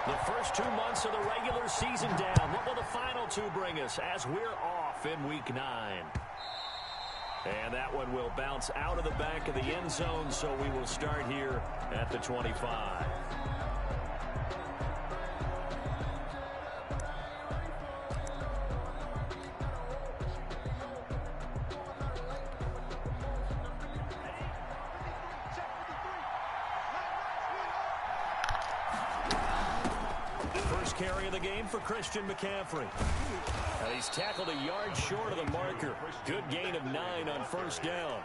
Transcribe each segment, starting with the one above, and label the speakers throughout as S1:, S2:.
S1: The first 2 months of the regular season down. What will the final 2 bring us as we're off in Week 9? And that one will bounce out of the back of the end zone, so we will start here at the 25. Carry of the game for Christian McCaffrey. And he's tackled a yard short of the marker. Good gain of 9 on first down.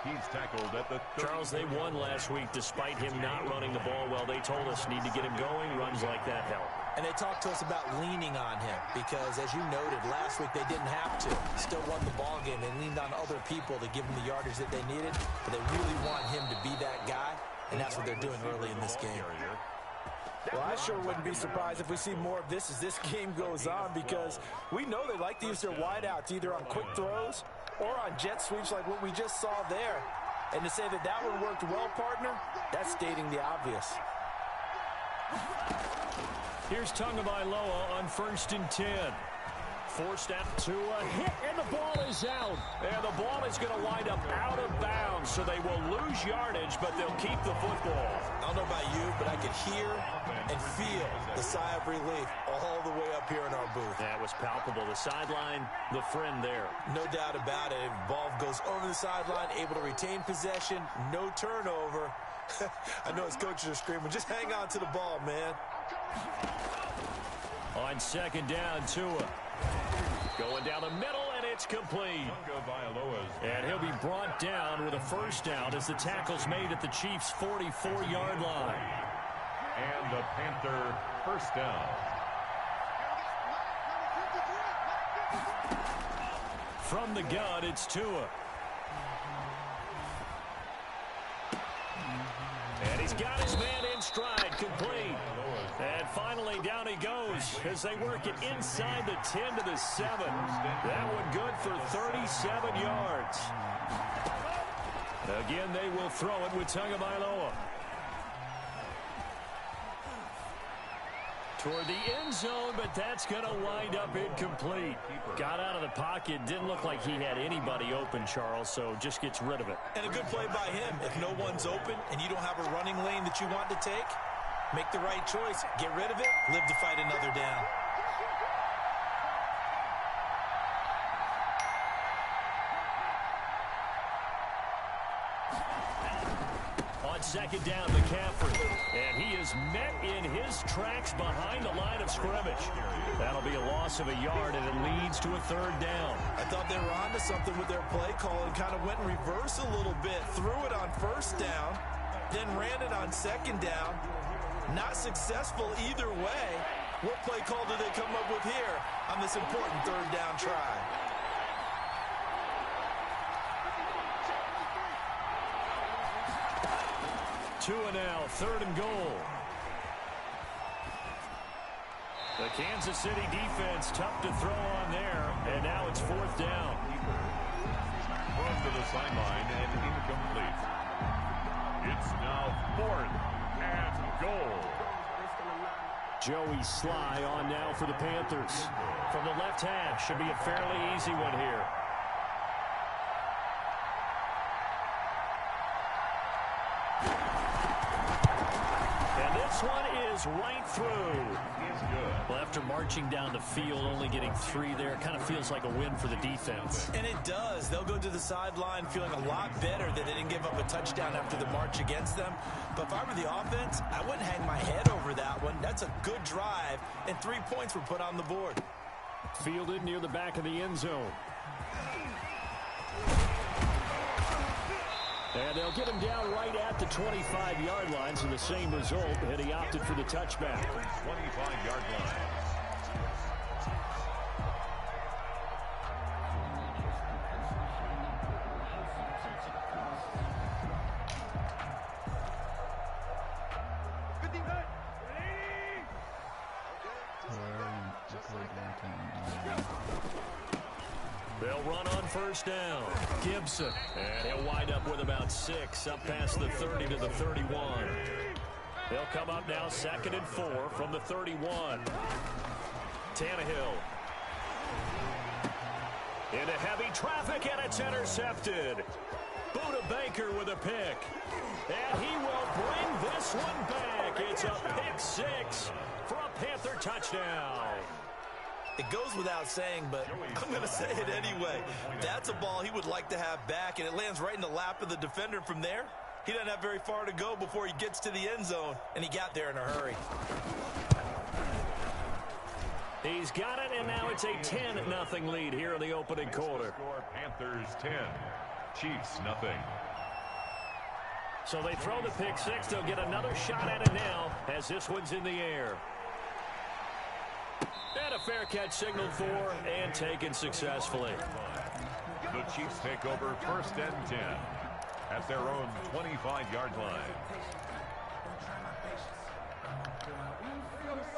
S2: He's tackled at the 30.
S1: Charles, they won last week despite him not running the ball well. They told us need to get him going. Runs like that help.
S3: And they talked to us about leaning on him because, as you noted, last week they didn't have to. Still won the ball game. They leaned on other people to give them the yardage that they needed. But they really want him to be that guy, and that's what they're doing early in this game.
S4: Well, I sure wouldn't be surprised if we see more of this as this game goes on because we know they like to use their wideouts either on quick throws or on jet sweeps like what we just saw there. And to say that that one worked well, partner, that's stating the obvious.
S1: Here's Tagovailoa on 1st and 10. Forced out to a hit, and the ball is out. And the ball is going to wind up out of bounds, so they will lose yardage, but they'll keep the football.
S3: I don't know about you, but I could hear and feel the sigh of relief all the way up here in our booth.
S1: That was palpable. The sideline, the friend there.
S3: No doubt about it. Ball goes over the sideline, able to retain possession, no turnover. I know his coaches are screaming, just hang on to the ball, man.
S1: On 2nd down, Tua. Going down the middle, and it's complete. And he'll be brought down with a first down as the tackle's made at the Chiefs' 44-yard line.
S2: And the Panther first down.
S1: From the gun, it's Tua. And he's got his man in stride, complete. And finally, down he goes as they work it inside the 10 to the 7. That one good for 37 yards. Again, they will throw it with Tagovailoa. Toward the end zone, but that's going to wind up incomplete. Got out of the pocket. Didn't look like he had anybody open, Charles, so just gets rid of it.
S3: And a good play by him. If no one's open and you don't have a running lane that you want to take, make the right choice. Get rid of it. Live to fight another down.
S1: On 2nd down, McCaffrey. And he is met in his tracks behind the line of scrimmage. That'll be a loss of a yard, and it leads to a 3rd down.
S3: I thought they were onto something with their play call and kind of went in reverse a little bit. Threw it on 1st down, then ran it on 2nd down. Not successful either way. What play call do they come up with here on this important 3rd down try?
S1: Tua now, 3rd and goal. The Kansas City defense tough to throw on there, and now it's 4th down.
S2: Run to the sideline and incomplete. It's now 4th and goal.
S1: Joey Sly on now for the Panthers. From the left hash, should be a fairly easy one here. And this one is right through. Well, after marching down the field, only getting 3 there, kind of feels like a win for the defense.
S3: And it does. They'll go to the sideline feeling a lot better that they didn't give up a touchdown after the march against them. But if I were the offense, I wouldn't hang my head over that one. That's a good drive, and 3 points were put on the board.
S1: Fielded near the back of the end zone. And they'll get him down right at the 25-yard line, so the same result, and he opted for the touchback.
S2: 25-yard line.
S1: They'll run on 1st down. Gibson. And he'll wind up with about 6 up past the 30 to the 31. They'll come up now 2nd and 4 from the 31. Tannehill. Into heavy traffic, and it's intercepted. Buda Baker with a pick. And he will bring this one back. It's a pick 6 for a Panther touchdown.
S3: It goes without saying, but I'm going to say it anyway. That's a ball he would like to have back, and it lands right in the lap of the defender from there. He doesn't have very far to go before he gets to the end zone, and he got there in a hurry.
S1: He's got it, and now it's a 10-0 lead here in the opening quarter.
S2: Panthers 10, Chiefs nothing.
S1: So they throw the pick 6. They'll get another shot at it now as this one's in the air. And a fair catch signaled for and taken successfully.
S2: The Chiefs take over 1st and 10 at their own 25-yard line.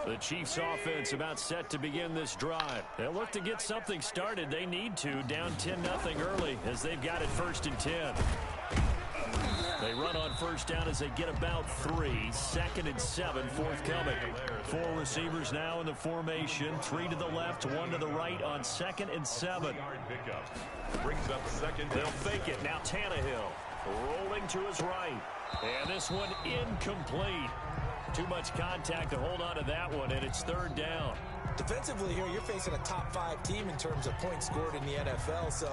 S1: The Chiefs offense about set to begin this drive. They'll look to get something started. They need to, down 10-0 early as they've got it 1st and 10. They run on 1st down as they get about 3. 2nd and 7 forthcoming. 4 receivers now in the formation. 3 to the left, 1 to the right on 2nd and 7.
S2: Brings up 2nd.
S1: They'll fake it. Now Tannehill rolling to his right. And this one incomplete. Too much contact to hold on to that one, and it's 3rd down.
S4: Defensively here, you're facing a top 5 team in terms of points scored in the NFL. So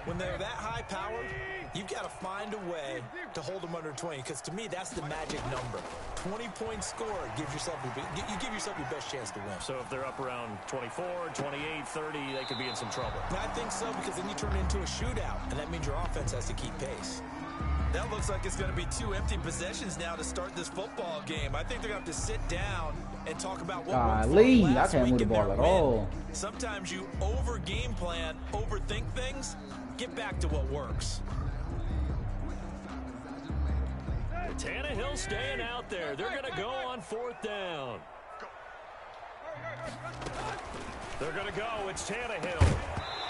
S4: when they're that high powered, you've got to find a way to hold them under 20, because to me, that's the magic number. 20 points scored gives yourself you give yourself your best chance to win.
S1: So if they're up around 24, 28, 30, they could be in some trouble.
S4: I think so, because then you turn it into a shootout, and that means your offense has to keep pace.
S3: That looks like it's going to be 2 empty possessions now to start this football game. I think they're going to have to sit down and talk about what worked for them last
S5: I can't
S3: week
S5: move the
S3: in their
S5: ball at
S3: win.
S5: all.
S3: Sometimes you over-game plan, overthink things, get back to what works.
S1: Tannehill staying out there. They're going to go on 4th down. They're going to go. It's Tannehill.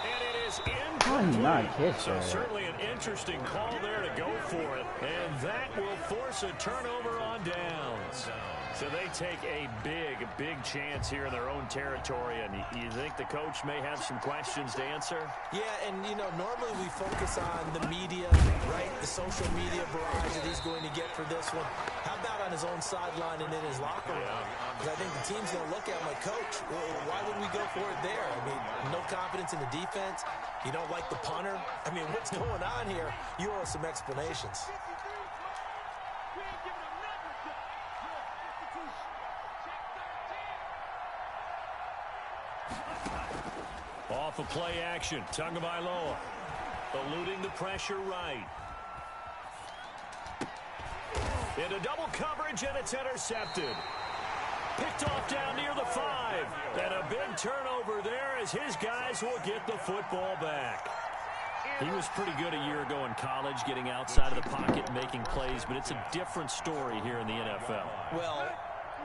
S1: And it is incomplete. So certainly an interesting call there to go for it. And that will force a turnover on downs. So they take a big chance here in their own territory. And you think the coach may have some questions to answer?
S4: Yeah, and, you know, normally we focus on the media, right? The social media barrage that he's going to get for this one. How about on his own sideline and in his locker room? Because I think the team's going to look at him like, Coach, well, why would we go for it there? I mean, no confidence in the defense. You don't like the punter. I mean, what's going on here? You owe us some explanations.
S1: Off of play action, Tagovailoa eluding the pressure right. Into double coverage, and it's intercepted. Picked off down near the 5. And a big turnover there as his guys will get the football back. He was pretty good a year ago in college, getting outside of the pocket and making plays, but it's a different story here in the NFL.
S4: Well,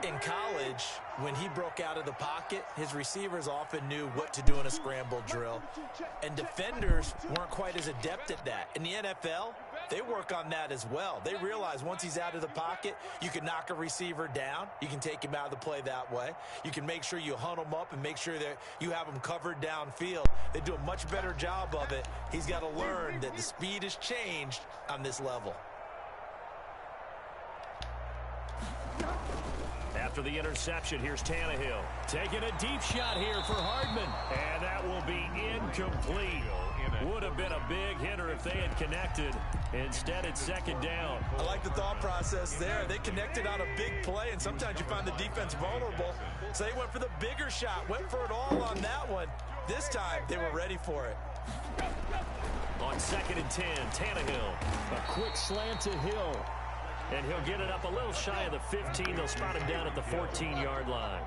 S4: in college, when he broke out of the pocket, his receivers often knew what to do in a scramble drill. And defenders weren't quite as adept at that. In the NFL, they work on that as well. They realize once he's out of the pocket, you can knock a receiver down. You can take him out of the play that way. You can make sure you hunt him up and make sure that you have him covered downfield. They do a much better job of it. He's got to learn that the speed has changed on this level.
S1: After the interception, here's Tannehill. Taking a deep shot here for Hardman. And that will be incomplete. Would have been a big hitter if they had connected. Instead, it's 2nd down.
S3: I like the thought process there. They connected on a big play, and sometimes you find the defense vulnerable. So they went for the bigger shot, went for it all on that one. This time, they were ready for it.
S1: On 2nd and 10, Tannehill. A quick slant to Hill. And he'll get it up a little shy of the 15. They'll spot him down at the 14-yard line.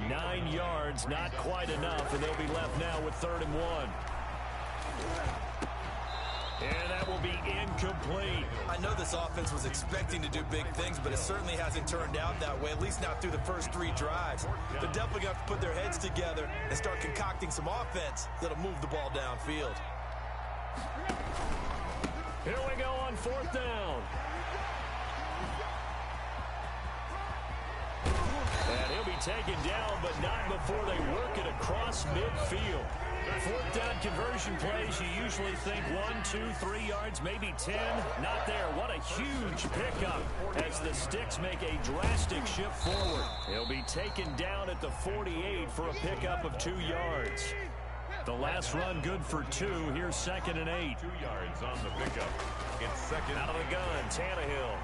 S1: 9 yards, not quite enough, and they'll be left now with 3rd and 1. And that will be incomplete.
S3: I know this offense was expecting to do big things, but it certainly hasn't turned out that way, at least not through the first 3 drives. They're definitely going to have to put their heads together and start concocting some offense that'll move the ball downfield.
S1: Here we go on 4th down. He'll be taken down, but not before they work it across midfield. Fourth down conversion plays, you usually think 1, 2, 3 yards, maybe 10. Not there. What a huge pickup as the Sticks make a drastic shift forward. He'll be taken down at the 48 for a pickup of 2 yards. The last run good for 2. Here's 2nd and 8.
S2: 2 yards on the pickup. It's second.
S1: Out of the gun, Tannehill.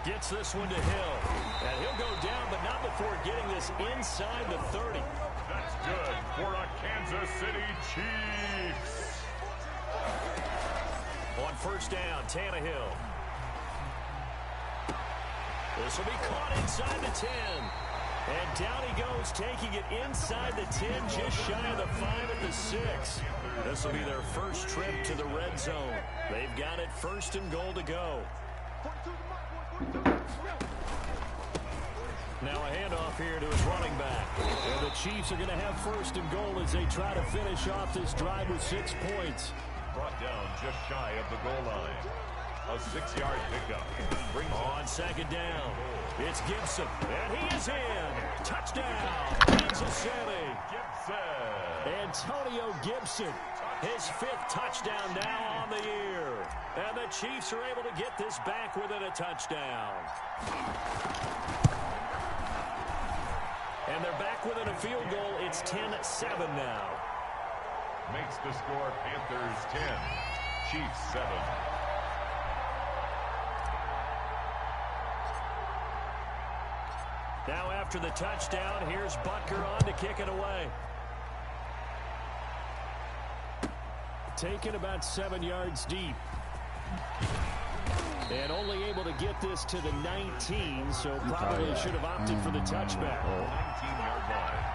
S1: Gets this one to Hill. And he'll go down, but not before getting this inside the 30.
S2: That's good for a Kansas City Chiefs.
S1: On first down, Tannehill. This will be caught inside the 10. And down he goes, taking it inside the 10, just shy of the 5 at the 6. This will be their first trip to the red zone. They've got it 1st and goal to go. Now a handoff here to his running back. And the Chiefs are going to have 1st and goal as they try to finish off this drive with 6 points.
S2: Brought down just shy of the goal line. A 6-yard pickup.
S1: On 2nd down, it's Gibson. And he is in. Touchdown, Kansas City.
S2: Gibson.
S1: Antonio Gibson, his 5th touchdown now on the year. And the Chiefs are able to get this back within a touchdown. And they're back within a field goal. It's 10-7 now.
S2: Makes the score Panthers 10, Chiefs 7.
S1: Now after the touchdown, here's Butker on to kick it away. Taken about 7 yards deep. And only able to get this to the 19, so probably should have opted for the touchback.
S2: 19-yard line.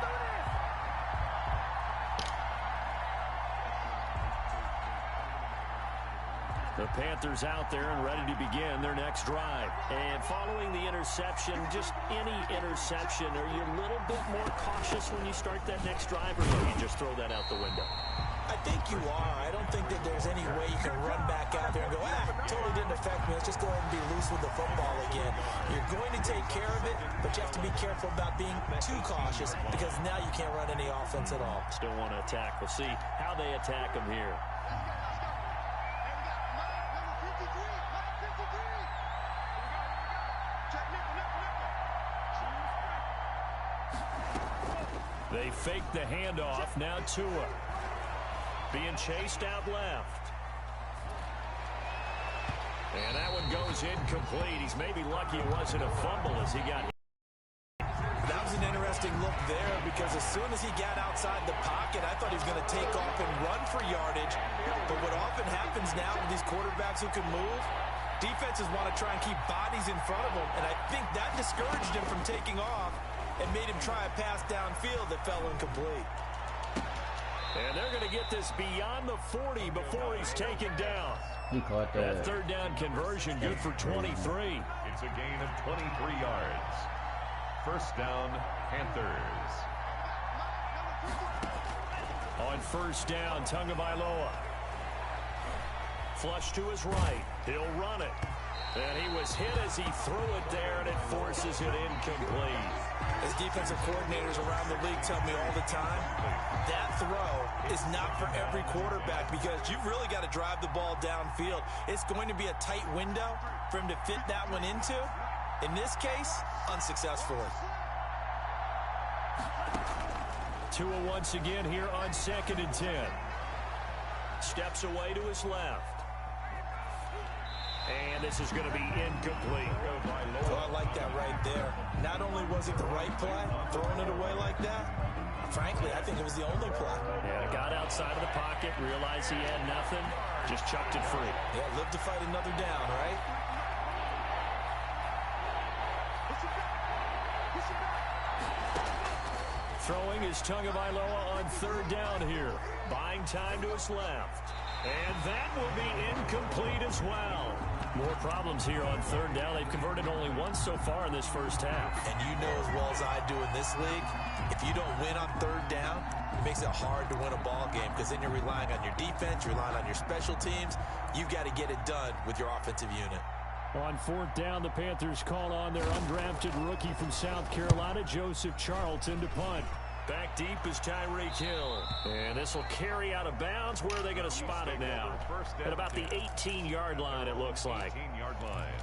S1: The Panthers out there and ready to begin their next drive. And following the interception, just any interception, are you a little bit more cautious when you start that next drive, or do you just throw that out the window?
S4: I think you are. I don't think that there's any way you can run back out there and go, totally didn't affect me. Let's just go ahead and be loose with the football again. You're going to take care of it, but you have to be careful about being too cautious because now you can't run any offense at all.
S1: Still want to attack. We'll see how they attack them here. They fake the handoff. Now Tua being chased out left. And that one goes incomplete. He's maybe lucky it wasn't a fumble as he got hit.
S4: That was an interesting look there because as soon as he got outside the pocket, I thought he was going to take off and run for yardage. But what often happens now with these quarterbacks who can move, defenses want to try and keep bodies in front of them. And I think that discouraged him from taking off and made him try a pass downfield that fell incomplete.
S1: And they're going to get this beyond the 40 before he's taken down. That 3rd down conversion good for 23.
S2: It's a gain of 23 yards. 1st down, Panthers.
S1: On 1st down, Tagovailoa. Flush to his right. He'll run it. And he was hit as he threw it there, and it forces it incomplete.
S4: As defensive coordinators around the league tell me all the time, that throw is not for every quarterback because you've really got to drive the ball downfield. It's going to be a tight window for him to fit that one into. In this case, unsuccessfully.
S1: Tua once again here on 2nd and 10. Steps away to his left. And this is going to be incomplete.
S4: Oh, I like that right there. Not only was it the right play, throwing it away like that, frankly, I think it was the only play.
S1: Yeah, got outside of the pocket, realized he had nothing, just chucked it free.
S4: Yeah, live to fight another down, right?
S1: Throwing is Tagovailoa on 3rd down here. Buying time to his left. And that will be incomplete as well. More problems here on 3rd down. They've converted only once so far in this first half.
S4: And you know as well as I do in this league, if you don't win on 3rd down, it makes it hard to win a ball game because then you're relying on your defense, you're relying on your special teams. You've got to get it done with your offensive unit.
S1: On fourth down, the Panthers call on their undrafted rookie from South Carolina, Joseph Charlton, to punt. Back deep is Tyreek Hill. And this will carry out of bounds. Where are they going to spot it now? At about the 18-yard line, it looks like.
S2: 18-yard line.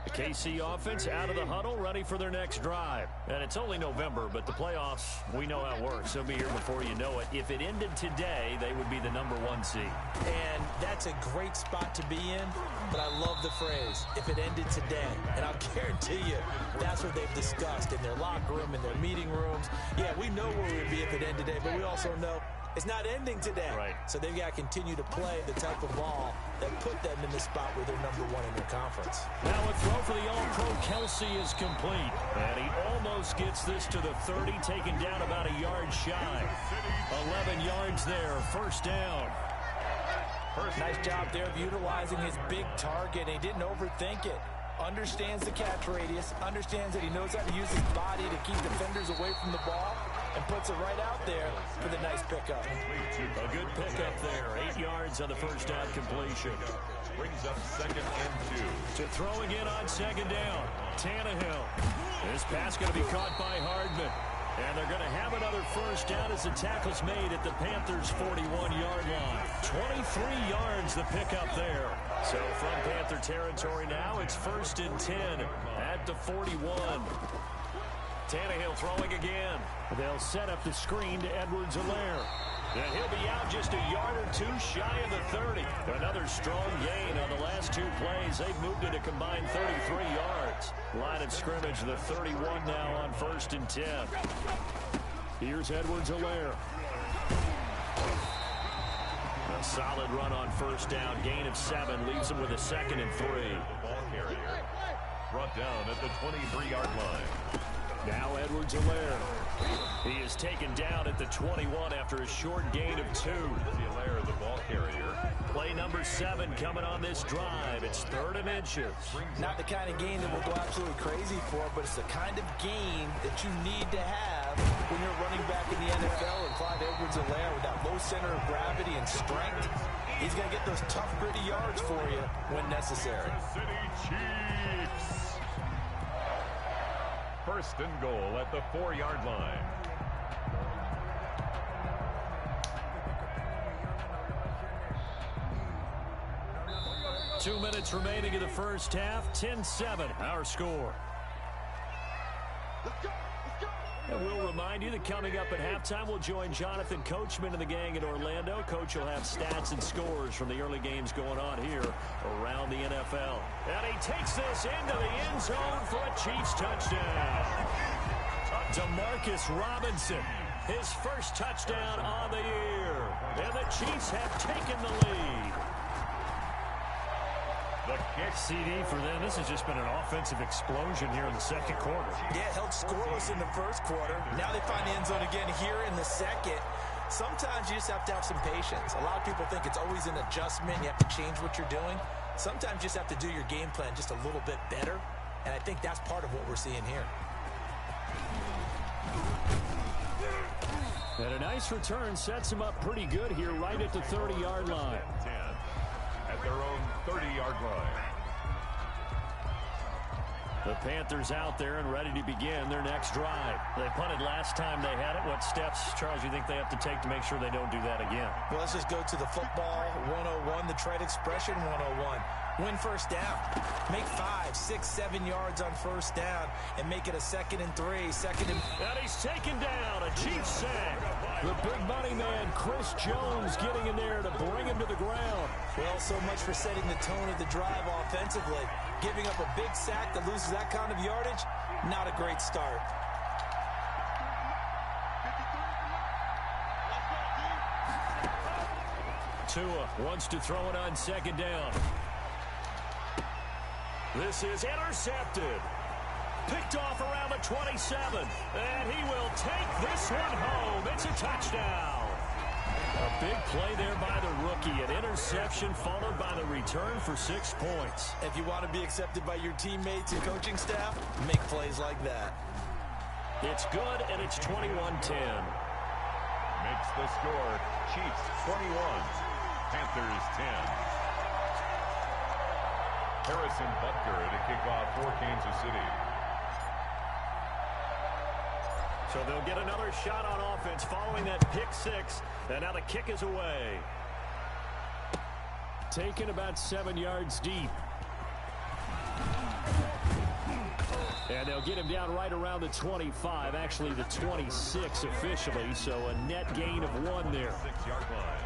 S1: The KC offense out of the huddle, ready for their next drive. And it's only November, but the playoffs, we know how it works. They'll be here before you know it. If it ended today, they would be the #1 seed.
S4: And that's a great spot to be in, but I love the phrase, if it ended today. And I'll guarantee you, that's what they've discussed in their locker room, in their meeting rooms. Yeah, we know where we'd be if it ended today, but we also know it's not ending today.
S1: Right.
S4: So they've got to continue to play the type of ball that put them in the spot where they're #1 in their conference.
S1: Now a throw for the All-Pro Kelsey is complete. And he almost gets this to the 30, taken down about a yard shy. 11 yards there, first down.
S4: Nice job there of utilizing his big target. He didn't overthink it. Understands the catch radius, understands that he knows how to use his body to keep defenders away from the ball, and puts it right out there for the nice pickup.
S1: A good pickup there. 8 yards on the first down completion.
S2: Brings up 2nd and 2.
S1: To throw again on 2nd down. Tannehill. This pass going to be caught by Hardman. And they're going to have another first down as the tackle's made at the Panthers' 41-yard line. 23 yards the pickup there. So from Panther territory now, it's 1st and 10 at the 41. Tannehill throwing again. They'll set up the screen to Edwards-Helaire. And he'll be out just a yard or two shy of the 30. Another strong gain on the last 2 plays. They've moved it a combined 33 yards. Line of scrimmage, the 31 now on 1st and 10. Here's Edwards-Helaire. A solid run on first down. Gain of 7 leaves him with a 2nd and 3.
S2: Ball carrier brought down at the 23-yard line.
S1: Now Edwards-Helaire. He is taken down at the 21 after a short gain of 2.
S2: Helaire, the ball carrier.
S1: Play number 7 coming on this drive. It's 3rd and inches.
S4: Not the kind of gain that we'll go absolutely crazy for, but it's the kind of gain that you need to have when you're running back in the NFL. And Clyde Edwards-Helaire, with that low center of gravity and strength, he's going to get those tough, gritty yards for you when necessary.
S2: City Chiefs. 1st and goal at the 4-yard line.
S1: Two minutes remaining in the first half. 10-7, our score. And we'll remind you that coming up at halftime, we'll join Jonathan Coachman and the gang in Orlando. Coach will have stats and scores from the early games going on here around the NFL. And he takes this into the end zone for a Chiefs touchdown. Demarcus Robinson, his first touchdown on the year. And the Chiefs have taken the lead.
S2: The kick.
S1: CD for them. This has just been an offensive explosion here in the second quarter.
S4: Yeah, held scoreless in the first quarter. Now they find the end zone again here in the second. Sometimes you just have to have some patience. A lot of people think it's always an adjustment. You have to change what you're doing. Sometimes you just have to do your game plan just a little bit better. And I think that's part of what we're seeing here.
S1: And a nice return sets him up pretty good here right at the 30-yard line.
S2: 10 at their own 30-yard line.
S1: The Panthers out there and ready to begin their next drive. They punted last time they had it. What steps, Charles, you think they have to take to make sure they don't do that again?
S4: Well, let's just go to the football 101, the trade expression 101. Win first down. Make 5, 6, 7 yards on first down and make it a 2nd and 3, 2nd and...
S1: And he's taken down, a Chiefs sack. The big money man, Chris Jones, getting in there to bring him to the ground.
S4: Well, so much for setting the tone of the drive offensively. Giving up a big sack that loses that kind of yardage, not a great start.
S1: Tua wants to throw it on 2nd down. This is intercepted. Picked off around the 27. And he will take this one home. It's a touchdown. A big play there by the rookie. An interception followed by the return for 6 points.
S4: If you want to be accepted by your teammates and coaching staff, make plays like that.
S1: It's good, and it's 21-10.
S2: makes the score Chiefs 21, Panthers 10. Harrison Butker to kick off for Kansas City.
S1: So they'll get another shot on offense following that pick six. And now the kick is away. Taken about 7 yards deep. And they'll get him down right around the 25, actually the 26 officially, so a net gain of 1 there.
S2: 6-yard line.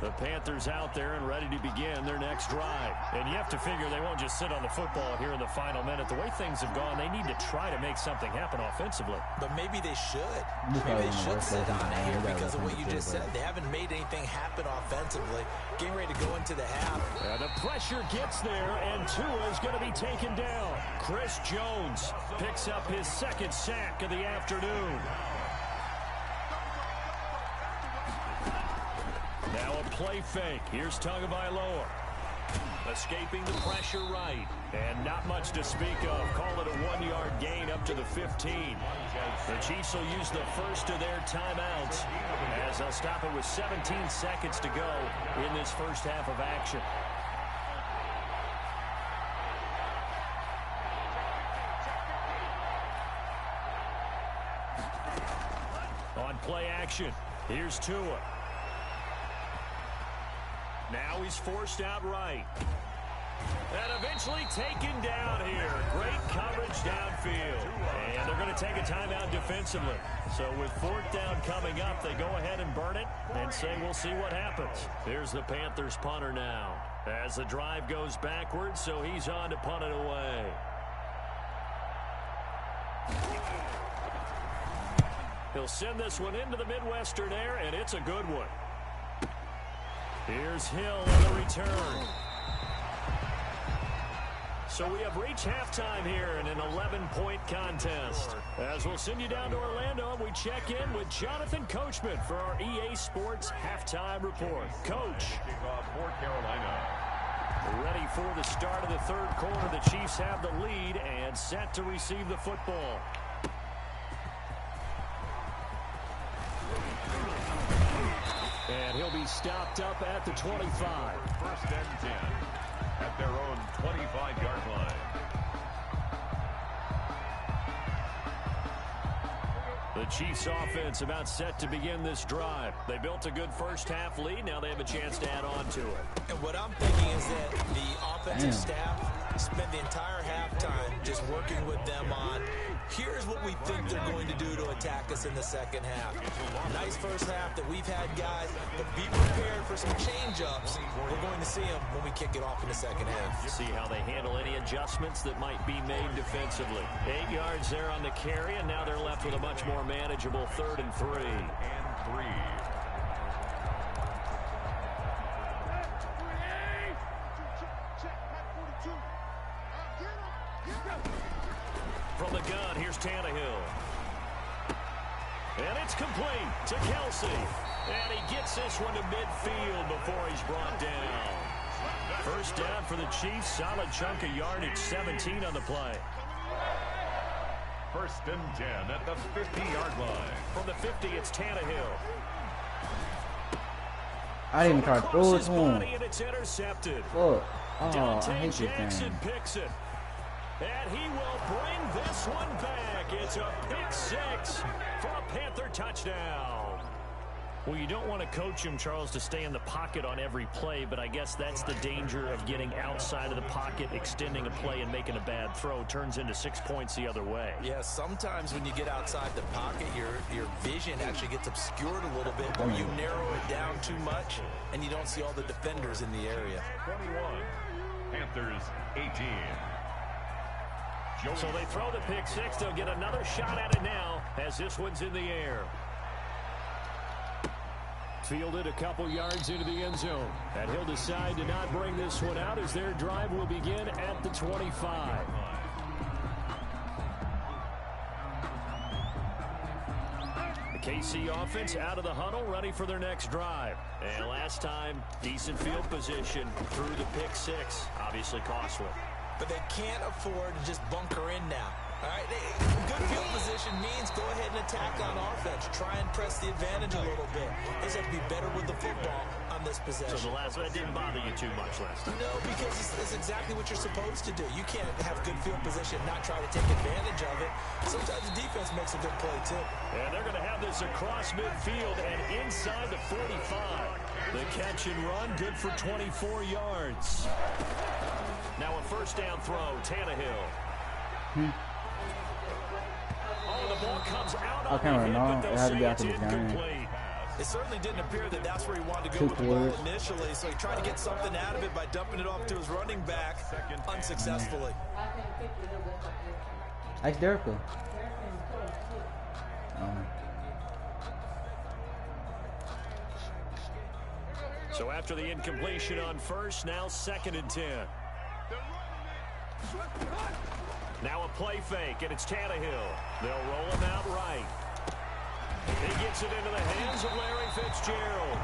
S1: The Panthers out there and ready to begin their next drive. And you have to figure they won't just sit on the football here in the final minute. The way things have gone, they need to try to make something happen offensively.
S4: But maybe they should. Maybe they should sit on it here because of what you just said. They haven't made anything happen offensively. Getting ready to go into the half.
S1: And the pressure gets there, and Tua is going to be taken down. Chris Jones picks up his second sack of the afternoon. Now a play fake. Here's Tagovailoa. Escaping the pressure right. And not much to speak of. Call it a 1-yard gain up to the 15. The Chiefs will use the first of their timeouts as they'll stop it with 17 seconds to go in this first half of action. On play action, here's Tua. Now he's forced out right. And eventually taken down here. Great coverage downfield. And they're going to take a timeout defensively. So with 4th down coming up, they go ahead and burn it and say we'll see what happens. Here's the Panthers punter now. As the drive goes backwards, so he's on to punt it away. He'll send this one into the Midwestern air, and it's a good one. Here's Hill on the return. So we have reached halftime here in an 11-point contest. As we'll send you down to Orlando, and we check in with Jonathan Coachman for our EA Sports Halftime Report. Coach.
S2: Kickoff for Carolina.
S1: Ready for the start of the third quarter. The Chiefs have the lead and set to receive the football. And he'll be stopped up at the 25.
S2: First and 10 at their own 25-yard line.
S1: The Chiefs offense about set to begin this drive. They built a good first half lead. Now they have a chance to add on to it.
S4: And what I'm thinking is that the offensive staff spent the entire halftime just working with them on, here's what we think they're going to do to attack us in the second half. Nice first half that we've had, guys, but be prepared for some change-ups. We're going to see them when we kick it off in the second half.
S1: See how they handle any adjustments that might be made defensively. 8 yards there on the carry, and now they're left with a much more manageable 3rd and 3. From the gun, here's Tannehill. And it's complete to Kelsey. And he gets this one to midfield before he's brought down. First down for the Chiefs. Solid chunk of yardage, 17 on the play.
S2: First and 10 at the 50-yard line.
S1: From the 50, it's Tannehill.
S5: I didn't try to throw it to him.
S1: And it's intercepted.
S5: Look. Oh,
S1: Dante
S5: I hate this
S1: Jackson
S5: game.
S1: picks it. And he will bring this one back. It's a pick six for a Panther touchdown. Well, you don't want to coach him, Charles, to stay in the pocket on every play, but I guess that's the danger of getting outside of the pocket, extending a play, and making a bad throw. Turns into 6 points the other way.
S4: Yeah, sometimes when you get outside the pocket, your vision actually gets obscured a little bit, or you narrow it down too much, and you don't see all the defenders in the area.
S2: 21, Panthers 18.
S1: So they throw the pick six. They'll get another shot at it now as this one's in the air. Fielded a couple yards into the end zone. And he'll decide to not bring this one out as their drive will begin at the 25. The KC offense out of the huddle, ready for their next drive. And last time, decent field position through the pick six. Obviously costly.
S4: But they can't afford to just bunker in now. All right, good field position means go ahead and attack on offense. Try and press the advantage a little bit. They just have to be better with the football on this possession.
S1: So the last one didn't bother you too much last time?
S4: No, because it's exactly what you're supposed to do. You can't have good field position and not try to take advantage of it. Sometimes the defense makes a good play, too.
S1: And they're going to have this across midfield and inside the 45. The catch and run, good for 24 yards. Now a first down throw, Tannehill. Oh, the ball comes out on the hit, but they'll say it's incomplete.
S3: It certainly didn't appear that that's where he wanted to go with the ball initially, so he tried to get something out of it by dumping it off to his running back unsuccessfully.
S5: That's Derek.
S1: So after the incompletion on first, now 2nd and 10. Now a play fake, and it's Tannehill. They'll roll him out right. He gets it into the hands of Larry Fitzgerald.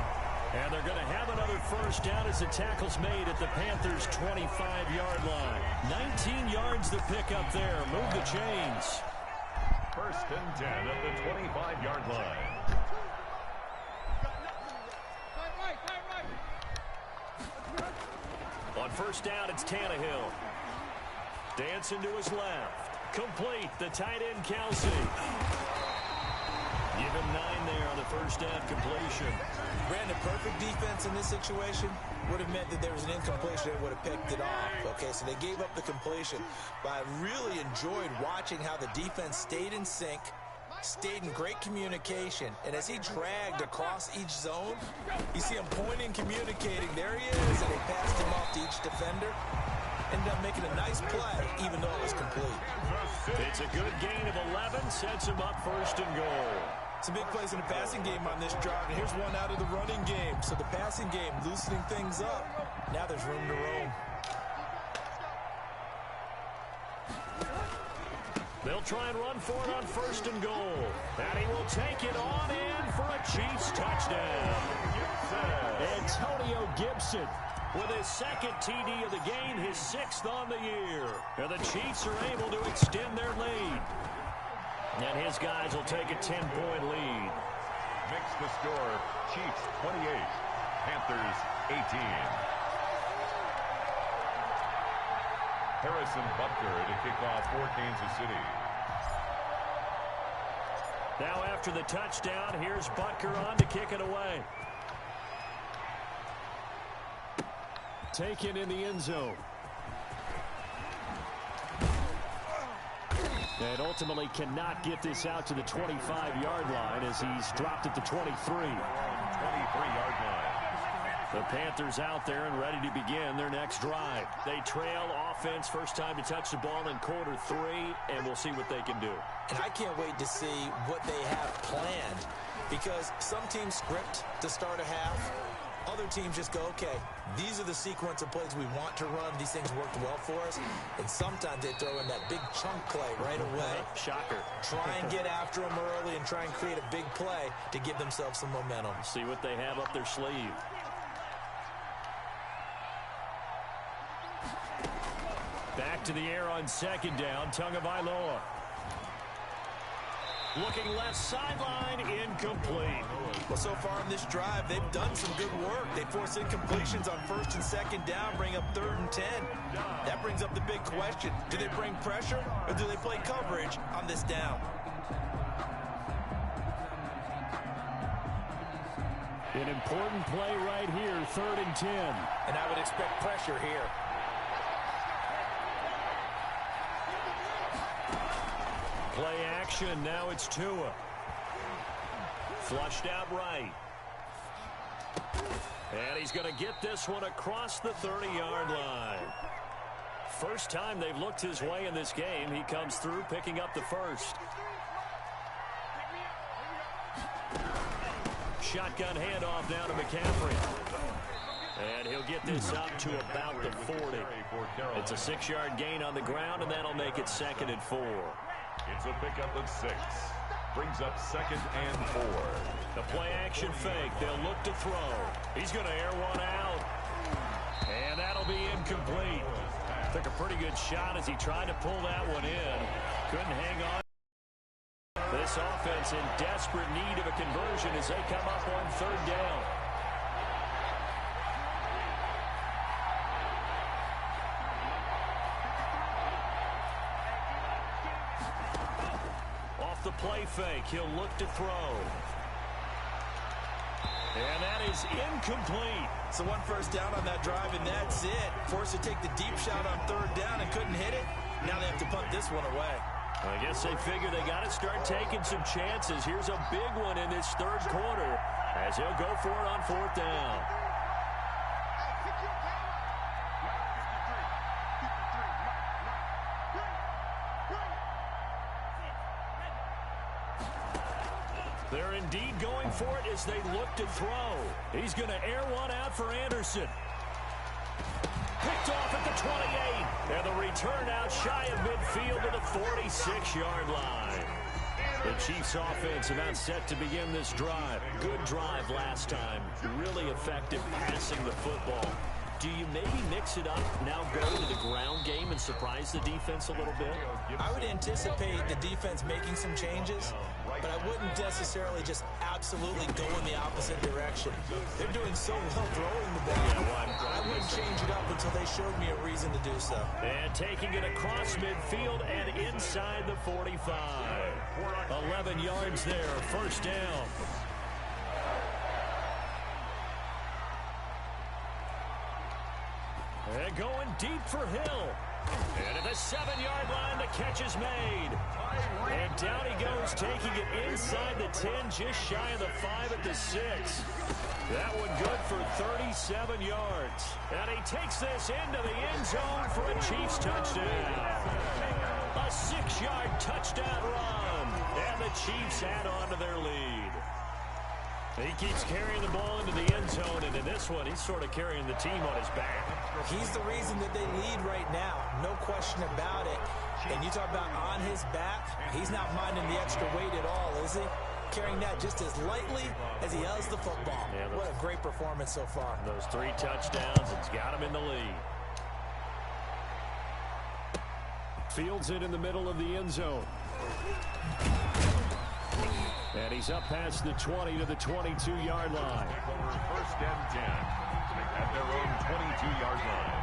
S1: And they're going to have another first down as the tackle's made at the Panthers' 25-yard line. 19 yards to pick up there. Move the chains.
S2: 1st and 10 at the 25-yard line.
S1: On first down, it's Tannehill. Dancing to his left. Complete. The tight end, Kelsey. Give him 9 there on the first down completion.
S4: Brandon, perfect defense in this situation would have meant that there was an incompletion and would have picked it off. Okay, so they gave up the completion. But I really enjoyed watching how the defense stayed in sync, stayed in great communication. And as he dragged across each zone, you see him pointing, communicating. There he is, and they passed him off to each defender. Ended up making a nice play, even though it was complete.
S1: It's a good gain of 11, sets him up 1st and goal.
S3: Some big plays in the passing game on this drive, and here's one out of the running game. So the passing game loosening things up. Now there's room to roam.
S1: They'll try and run for it on 1st and goal. And he will take it on in for a Chiefs touchdown. Antonio Gibson with his 2nd TD of the game, his 6th on the year. And the Chiefs are able to extend their lead. And his guys will take a 10-point lead.
S2: Makes the score Chiefs 28, Panthers 18. Harrison Butker to kick off for Kansas City.
S1: Now after the touchdown, here's Butker on to kick it away. Taken in the end zone. And ultimately cannot get this out to the 25-yard line as he's dropped at the 23.
S2: 23-yard line.
S1: The Panthers out there and ready to begin their next drive. They trail offense, first time to touch the ball in quarter 3, and we'll see what they can do.
S4: And I can't wait to see what they have planned, because some teams script to start a half. Other teams just go, okay, these are the sequence of plays we want to run. These things worked well for us. And sometimes they throw in that big chunk play right away.
S1: Shocker.
S4: Try and get after them early and try and create a big play to give themselves some momentum.
S1: See what they have up their sleeve. Back to the air on 2nd down, Tagovailoa. Looking left sideline, incomplete.
S3: Well, so far in this drive, they've done some good work. They force incompletions on 1st and 2nd down, bring up 3rd and 10. That brings up the big question. Do they bring pressure or do they play coverage on this down?
S1: An important play right here, 3rd and 10.
S4: And I would expect pressure here.
S1: Play action, now it's Tua. Flushed out right. And he's going to get this one across the 30-yard line. First time they've looked his way in this game. He comes through picking up the first. Shotgun handoff down to McCaffrey. And he'll get this up to about the 40. It's a 6-yard gain on the ground, and that'll make it 2nd and 4.
S2: It's a pickup of 6. brings up 2nd and 4.
S1: The play action fake. They'll look to throw. He's going to air one out. And that'll be incomplete. Took a pretty good shot as he tried to pull that one in. Couldn't hang on. This offense in desperate need of a conversion as they come up on 3rd down. Off the play fake, he'll look to throw. And that is incomplete.
S3: So 1 first down on that drive, and that's it. Forced to take the deep shot on 3rd down and couldn't hit it. Now they have to punt this one away.
S1: I guess they figure they got to start taking some chances. Here's a big one in this 3rd quarter as he'll go for it on 4th down. They're indeed going for it as they look to throw. He's going to air one out for Anderson. Picked off at the 28. And the return out shy of midfield to the 46-yard line. The Chiefs offense about set to begin this drive. Good drive last time. Really effective passing the football. Do you maybe mix it up, now go to the ground game and surprise the defense a little bit?
S4: I would anticipate the defense making some changes, but I wouldn't necessarily just absolutely go in the opposite direction. They're doing so well throwing the ball. I wouldn't change it up until they showed me a reason to do so.
S1: And taking it across midfield and inside the 45. 11 yards there, 1st down. And going deep for Hill. And at the 7-yard line, the catch is made. And down he goes, taking it inside the 10, just shy of the 5 at the 6. That one good for 37 yards. And he takes this into the end zone for a Chiefs touchdown. A 6-yard touchdown run. And the Chiefs add on to their lead. He keeps carrying the ball into the end zone, and in this one, he's sort of carrying the team on his back.
S4: He's the reason that they lead right now, no question about it. And you talk about on his back, he's not minding the extra weight at all, is he? Carrying that just as lightly as he has the football. Yeah, what a great performance so far.
S1: Those 3 touchdowns, it's got him in the lead. Fields it in the middle of the end zone. And he's up past the 20 to the 22-yard line.
S2: 1st and 10 at their own 22-yard line.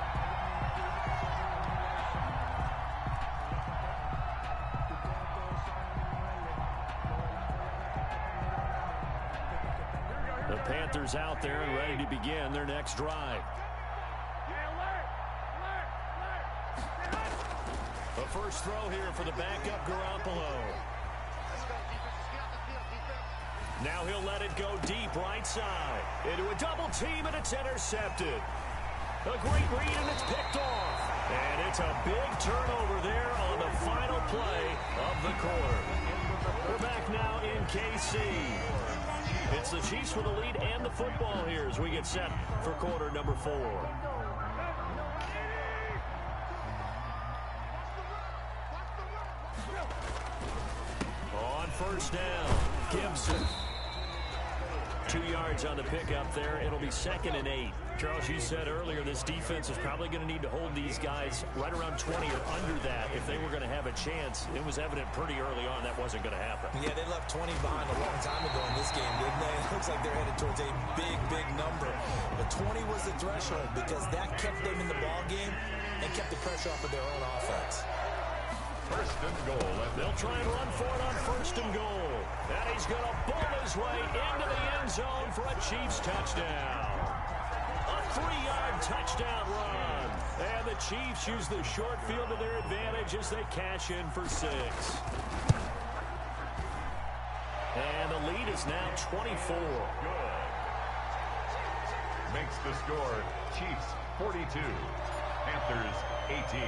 S1: The Panthers out there and ready to begin their next drive. The first throw here for the backup Garoppolo. Now he'll let it go deep right side. Into a double team, and it's intercepted. A great read, and it's picked off. And it's a big turnover there on the final play of the quarter. We're back now in KC. It's the Chiefs with the lead and the football here as we get set for quarter number 4. On 1st down, Gibson. 2 yards on the pickup there. It'll be 2nd and 8. Charles, you said earlier this defense is probably going to need to hold these guys right around 20 or under that if they were going to have a chance. It was evident pretty early on that wasn't going to happen.
S4: Yeah, they left 20 behind a long time ago in this game, didn't they? It looks like they're headed towards a big, big number. But 20 was the threshold because that kept them in the ball game and kept the pressure off of their own offense.
S2: 1st and goal.
S1: They'll try and run for it on 1st and goal. And he's going to bull his way into the end zone for a Chiefs touchdown. A 3-yard touchdown run. And the Chiefs use the short field to their advantage as they cash in for 6. And the lead is now 24.
S2: Good. Makes the score Chiefs 42, Panthers 18.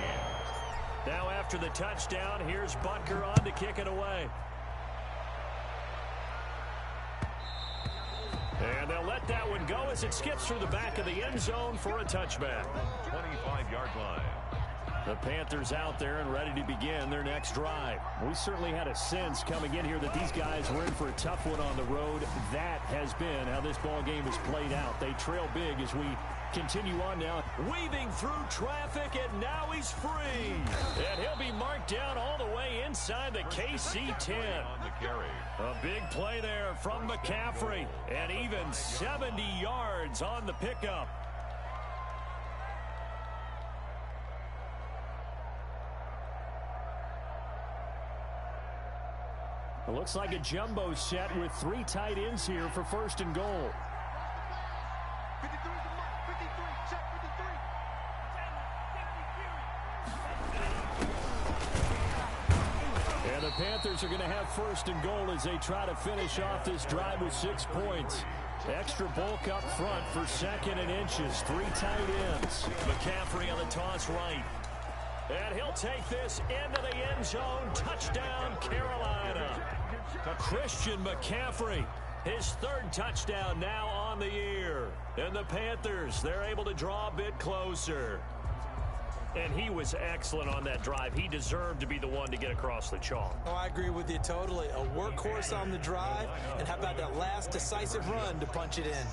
S1: Now after the touchdown, here's Butker on to kick it away. And they'll let that one go as it skips through the back of the end zone for a touchback.
S2: 25-yard line.
S1: The Panthers out there and ready to begin their next drive. We certainly had a sense coming in here that these guys were in for a tough one on the road. That has been how this ball game has played out. They trail big as we continue on now.
S3: Weaving through traffic, and now he's free.
S1: And he'll be marked down all the way inside the KC 10.
S2: On the carry.
S1: A big play there from McCaffrey. And even 70 yards on the pickup. It looks like a jumbo set with 3 tight ends here for 1st and goal.
S6: 53 is the mark. 53. Check 53.
S1: And the Panthers are going to have 1st and goal as they try to finish off this drive with 6 points. Extra bulk up front for 2nd and inches. 3 tight ends. McCaffrey on the toss right. And he'll take this into the end zone. Touchdown, Carolina. Christian McCaffrey, his 3rd touchdown now on the year. And the Panthers, they're able to draw a bit closer. And he was excellent on that drive. He deserved to be the one to get across the chalk.
S4: Oh, I agree with you totally. A workhorse on the drive. And how about that last decisive run to punch it in?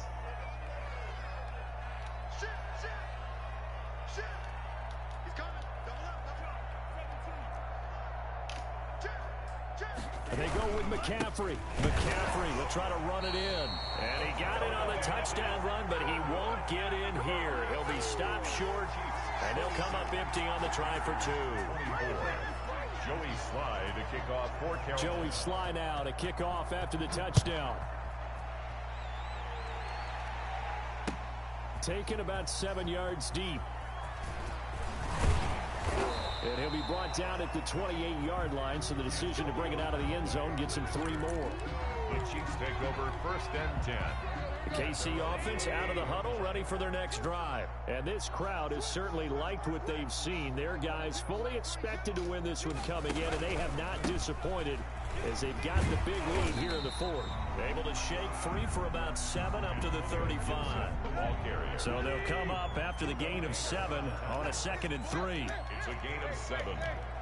S1: And they go with McCaffrey. McCaffrey will try to run it in. And he got it on the touchdown run, but he won't get in here. He'll be stopped short, and he'll come up empty on the try for 2.
S2: Joey Sly to kick off for Carolina.
S1: Joey Sly now to kick off after the touchdown. Taken about 7 yards deep. And he'll be brought down at the 28-yard line, so the decision to bring it out of the end zone gets him 3 more.
S2: The Chiefs take over 1st and 10.
S1: The KC offense out of the huddle, ready for their next drive. And this crowd has certainly liked what they've seen. Their guys fully expected to win this one coming in, and they have not disappointed as they've got the big lead here in the 4th. Able to shake free for about 7 up to the 35.
S2: Ball carrier.
S1: So they'll come up after the gain of 7 on a 2nd and 3.
S2: It's a gain of 7.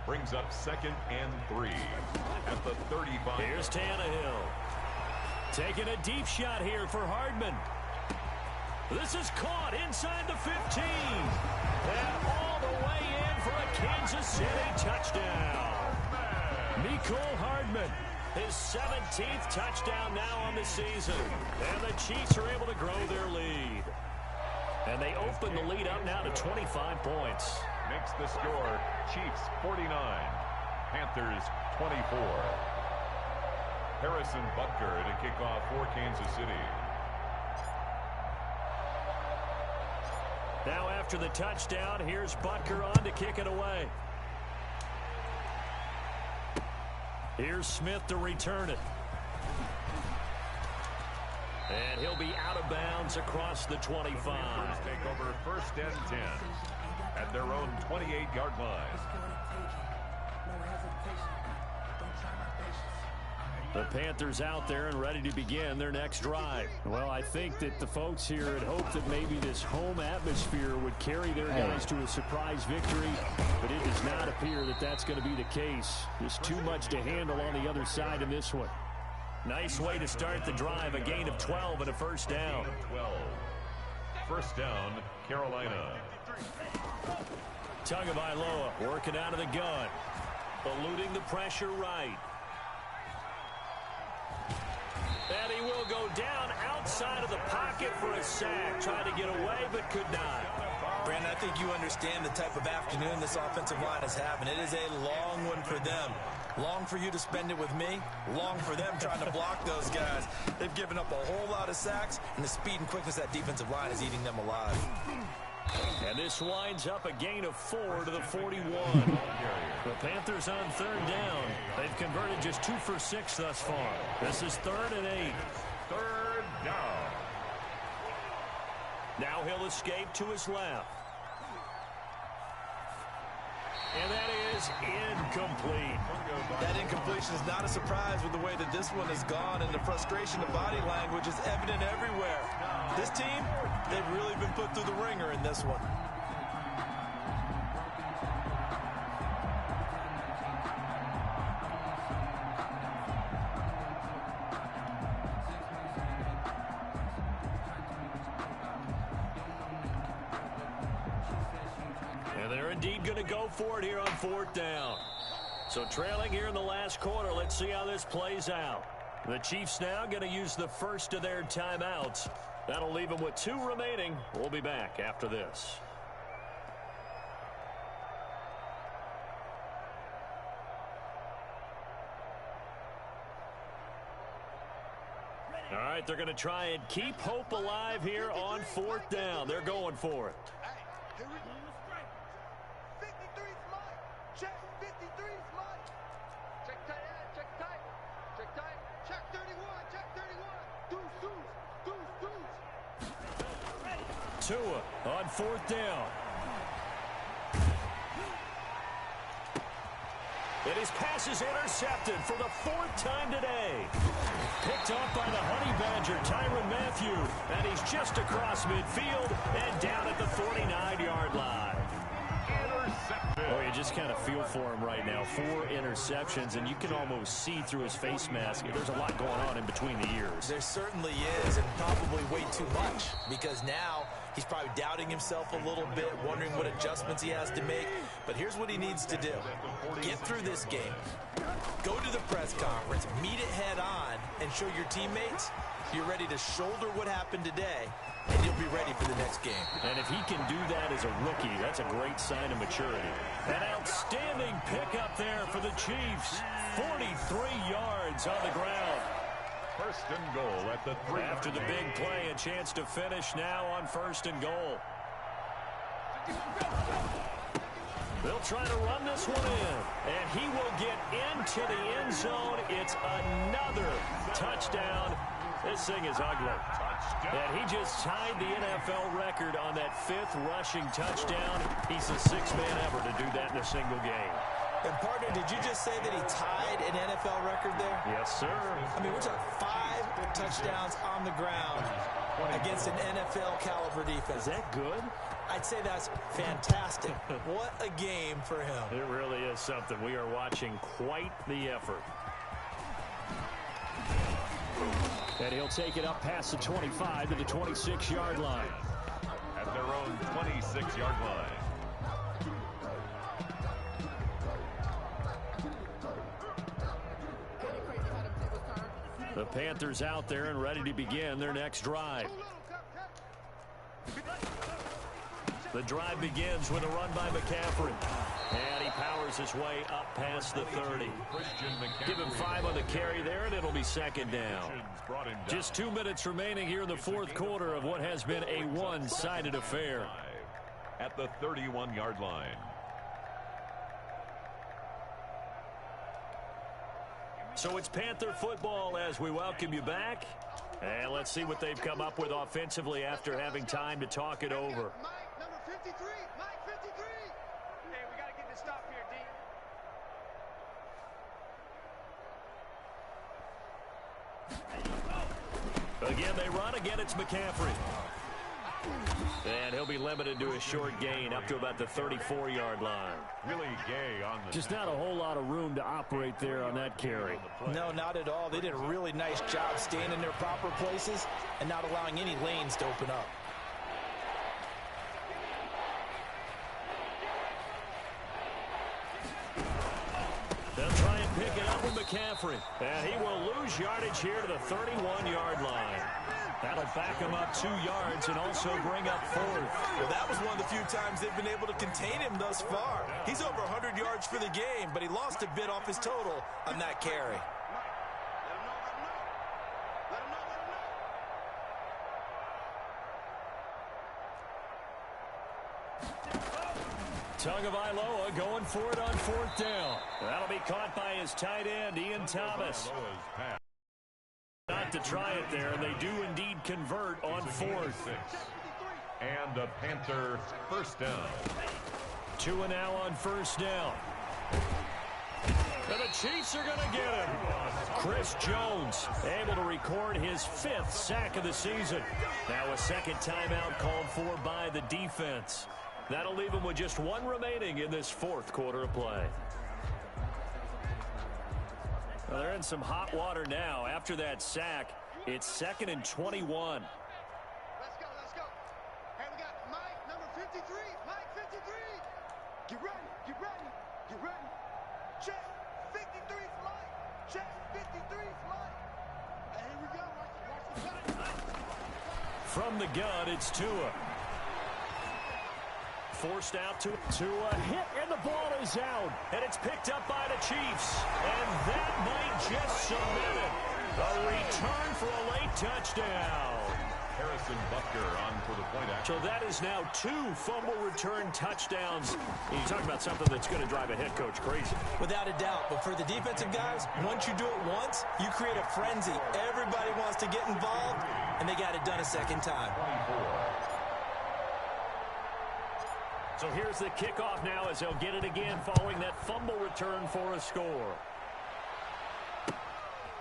S2: Brings up 2nd and 3 at the 35.
S1: Here's Tannehill. Taking a deep shot here for Hardman. This is caught inside the 15. And all the way in for a Kansas City touchdown. Mecole Hardman, his 17th touchdown now on the season. And the Chiefs are able to grow their lead. And they open the lead up now to 25 points.
S2: Makes the score Chiefs 49, Panthers 24. Harrison Butker to kick off for Kansas City.
S1: Now after the touchdown, here's Butker on to kick it away. Here's Smith to return it. And he'll be out of bounds across the 25.
S2: Take over 1st and 10 at their own 28-yard line.
S1: The Panthers out there and ready to begin their next drive. Well, I think that the folks here had hoped that maybe this home atmosphere would carry their guys to a surprise victory, but it does not appear that that's going to be the case. There's too much to handle on the other side in this one. Nice way to start the drive, a gain of 12 and a 1st down.
S2: 12. 1st down, Carolina.
S1: Tagovailoa working out of the gun, eluding the pressure right. And he will go down outside of the pocket for a sack. Trying to get away, but could not.
S4: Brandon, I think you understand the type of afternoon this offensive line is having. It is a long one for them. Long for you to spend it with me. Long for them trying to block those guys. They've given up a whole lot of sacks, and the speed and quickness of that defensive line is eating them alive.
S1: And this winds up a gain of 4 to the 41. The Panthers on 3rd down. They've converted just 2 for 6 thus far. This is 3rd and 8.
S2: 3rd down.
S1: Now he'll escape to his left. And that is incomplete.
S3: That incompletion is not a surprise with the way that this one has gone, and the frustration of body language is evident everywhere. This team, they've really been put through the ringer in this one.
S1: And they're indeed going to go for it here on 4th down. So trailing here in the last quarter, let's see how this plays out. The Chiefs now going to use the first of their timeouts. That'll leave them with 2 remaining. We'll be back after this. All right, they're going to try and keep hope alive here on 4th down. They're going for it.
S6: Hey, here we go. 53 is mine. Check 53 is mine. Check tight, check tight. Check tight. Check 31, check 31. Deuce.
S1: Tua on 4th down. And his pass is intercepted for the 4th time today. Picked off by the Honey Badger, Tyrann Mathieu. And he's just across midfield and down at the 49-yard line. Oh, you just kind of feel for him right now. 4 interceptions, and you can almost see through his face mask. There's a lot going on in between the ears.
S4: There certainly is, and probably way too much, because now he's probably doubting himself a little bit, wondering what adjustments he has to make. But here's what he needs to do. Get through this game. Go to the press conference, meet it head on, and show your teammates you're ready to shoulder what happened today, and you'll be ready for the next game.
S1: And if he can do that as a rookie, that's a great sign of maturity. An outstanding pickup there for the Chiefs. 43 yards on the ground.
S2: 1st and goal at the 3.
S1: After the big play, a chance to finish now on 1st and goal. They'll try to run this one in, and he will get into the end zone. It's another touchdown. This thing is ugly. And he just tied the NFL record on that 5th rushing touchdown. He's the 6th man ever to do that in a single game.
S4: And, partner, did you just say that he tied an NFL record there?
S1: Yes, sir.
S4: I mean, we're talking 5 touchdowns on the ground against an NFL-caliber defense.
S1: Is that good?
S4: I'd say that's fantastic. What a game for him.
S1: It really is something. We are watching quite the effort. And he'll take it up past the 25 to the 26-yard line.
S2: At their own 26-yard line.
S1: The Panthers out there and ready to begin their next drive. The drive begins with a run by McCaffrey. And he powers his way up past the 30. Give him 5 on the carry there, and it'll be 2nd down. Just 2 minutes remaining here in the 4th quarter of what has been a one-sided affair.
S2: At the 31-yard line.
S1: So it's Panther football as we welcome you back. And let's see what they've come up with offensively after having time to talk it over.
S6: Mike, number 53. Mike, 53. Hey, we got to get this stop here, D.
S1: Again, they run. Again, it's McCaffrey. And he'll be limited to a short gain up to about the 34-yard line.
S2: Really gay on the...
S1: Just not a whole lot of room to operate there on that carry.
S4: No, not at all. They did a really nice job staying in their proper places and not allowing any lanes to open up.
S1: They'll try and pick it up with McCaffrey. And he will lose yardage here to the 31-yard line. That'll back him up 2 yards and also bring up 4th.
S4: Well, that was one of the few times they've been able to contain him thus far. He's over 100 yards for the game, but he lost a bit off his total on that carry.
S1: Tagovailoa going for it on 4th down. That'll be caught by his tight end, Ian Thomas. Not to try it there, and they do indeed convert on 4th.
S2: And a Panther 1st down.
S1: Tua now on 1st down. And the Chiefs are going to get him. Chris Jones able to record his 5th sack of the season. Now a 2nd timeout called for by the defense. That'll leave him with just 1 remaining in this 4th quarter of play. Well, they're in some hot water now. After that sack, it's 2nd and 21.
S6: Let's go, let's go. Hey, we got Mike, number 53. Mike, 53. Get ready, get ready, get ready. Check, 53's Mike. Check, 53's Mike. Hey, here we go. Watch the gun.
S1: From the gun, it's Tua. Forced out to a hit, and the ball is out. And it's picked up by the Chiefs. And that might just cement it. A return for a late touchdown.
S2: Harrison Butker on for the point action.
S1: So that is now 2 fumble return touchdowns. And you talk about something that's going to drive a head coach crazy.
S4: Without a doubt. But for the defensive guys, once you do it once, you create a frenzy. Everybody wants to get involved, and they got it done a second time.
S2: 24.
S1: So here's the kickoff now as they'll get it again following that fumble return for a score.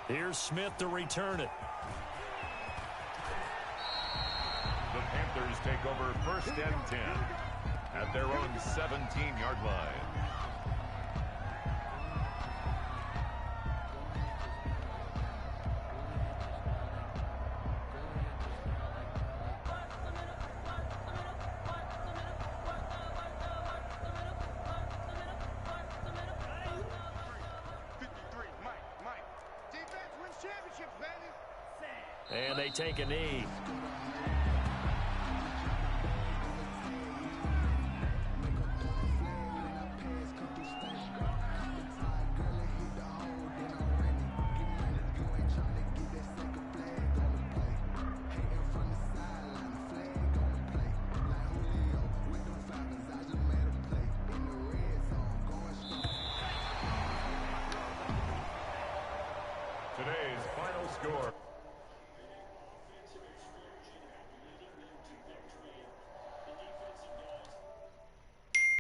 S1: Here's Smith to return it.
S2: The Panthers take over 1st and 10 at their own 17-yard line.
S1: And they take a knee.